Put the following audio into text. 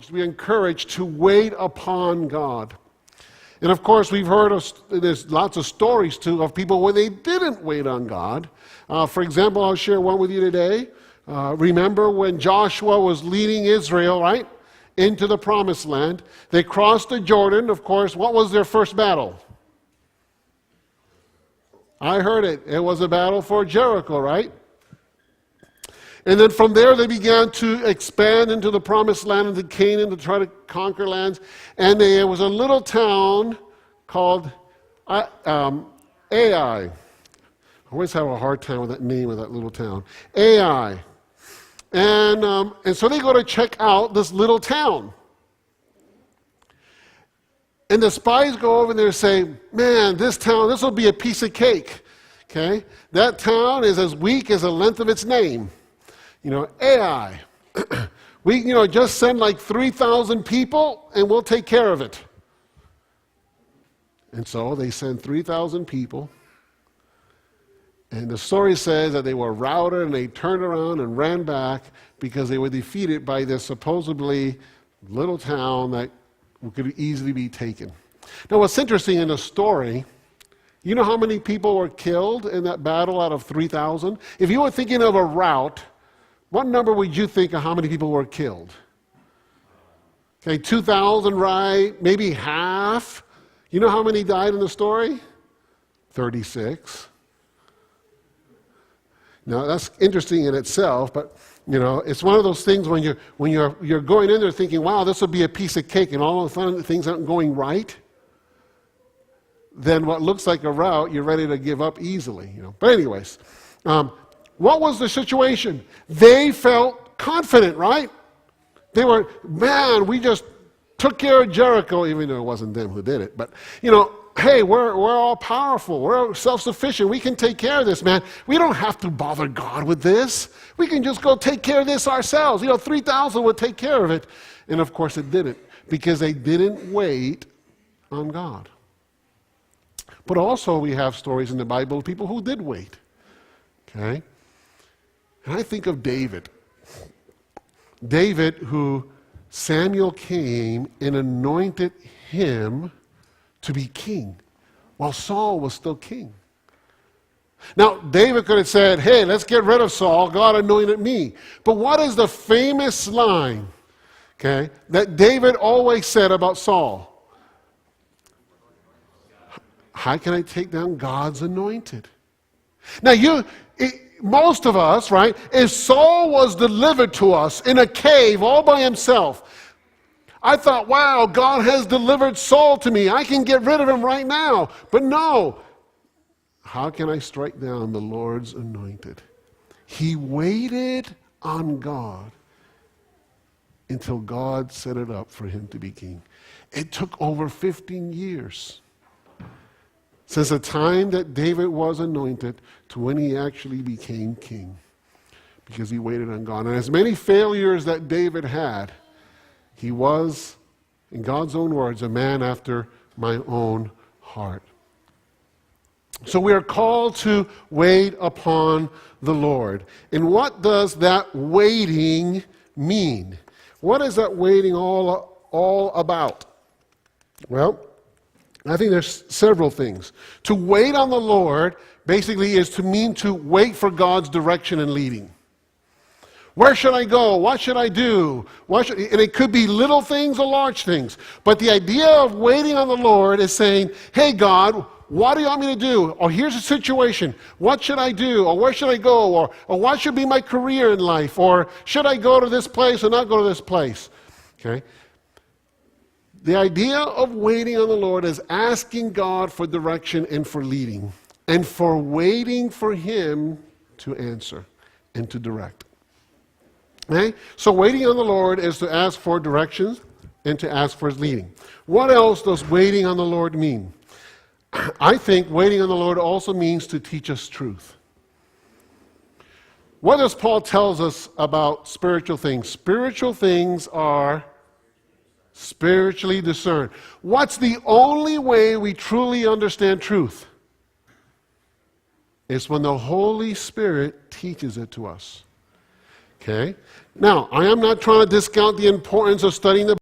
to be encouraged to wait upon God. And of course, we've heard there's lots of stories too of people when they didn't wait on God. For example, I'll share one with you today. Remember when Joshua was leading Israel, right, into the promised land? They crossed the Jordan. Of course, what was their first battle? I heard it. It was a battle for Jericho, right? And then from there, they began to expand into the promised land, into Canaan, to try to conquer lands. And there was a little town called Ai. I always have a hard time with that name of that little town. Ai. And so they go to check out this little town. And the spies go over there and say, man, this town, this will be a piece of cake. Okay? That town is as weak as the length of its name. Ai. We, just send like 3,000 people and we'll take care of it. And so they send 3,000 people. And the story says that they were routed and they turned around and ran back because they were defeated by this supposedly little town that could easily be taken. Now, what's interesting in the story, you know how many people were killed in that battle out of 3,000? If you were thinking of a rout, what number would you think of how many people were killed? Okay, 2,000, right? Maybe half. You know how many died in the story? 36. Now, that's interesting in itself, but it's one of those things when you're going in there thinking, wow, this will be a piece of cake, and all of a sudden things aren't going right. Then what looks like a rout, you're ready to give up easily. But anyways, what was the situation? They felt confident, right? They were, man, we just took care of Jericho, even though it wasn't them who did it. But, hey, we're all powerful. We're self-sufficient. We can take care of this, man. We don't have to bother God with this. We can just go take care of this ourselves. 3,000 would take care of it. And of course it didn't, because they didn't wait on God. But also we have stories in the Bible of people who did wait. Okay? And I think of David. David, who Samuel came and anointed him to be king, while Saul was still king. Now, David could have said, hey, let's get rid of Saul. God anointed me. But what is the famous line, okay, that David always said about Saul? How can I take down God's anointed? Now, most of us, right, if Saul was delivered to us in a cave all by himself, I thought, wow, God has delivered Saul to me. I can get rid of him right now. But no. How can I strike down the Lord's anointed? He waited on God until God set it up for him to be king. It took over 15 years since the time that David was anointed to when he actually became king, because he waited on God. And as many failures that David had, he was, in God's own words, a man after my own heart. So we are called to wait upon the Lord. And what does that waiting mean? What is that waiting all about? Well, I think there's several things. To wait on the Lord basically is to mean to wait for God's direction and leading. Where should I go? What should I do? And it could be little things or large things. But the idea of waiting on the Lord is saying, hey, God, what do you want me to do? Or here's a situation. What should I do? Or where should I go? Or what should be my career in life? Or should I go to this place or not go to this place? Okay? The idea of waiting on the Lord is asking God for direction and for leading, and for waiting for him to answer and to direct. Okay? So waiting on the Lord is to ask for directions and to ask for his leading. What else does waiting on the Lord mean? I think waiting on the Lord also means to teach us truth. What does Paul tells us about spiritual things? Spiritual things are spiritually discerned. What's the only way we truly understand truth? It's when the Holy Spirit teaches it to us. Okay? Now, I am not trying to discount the importance of studying the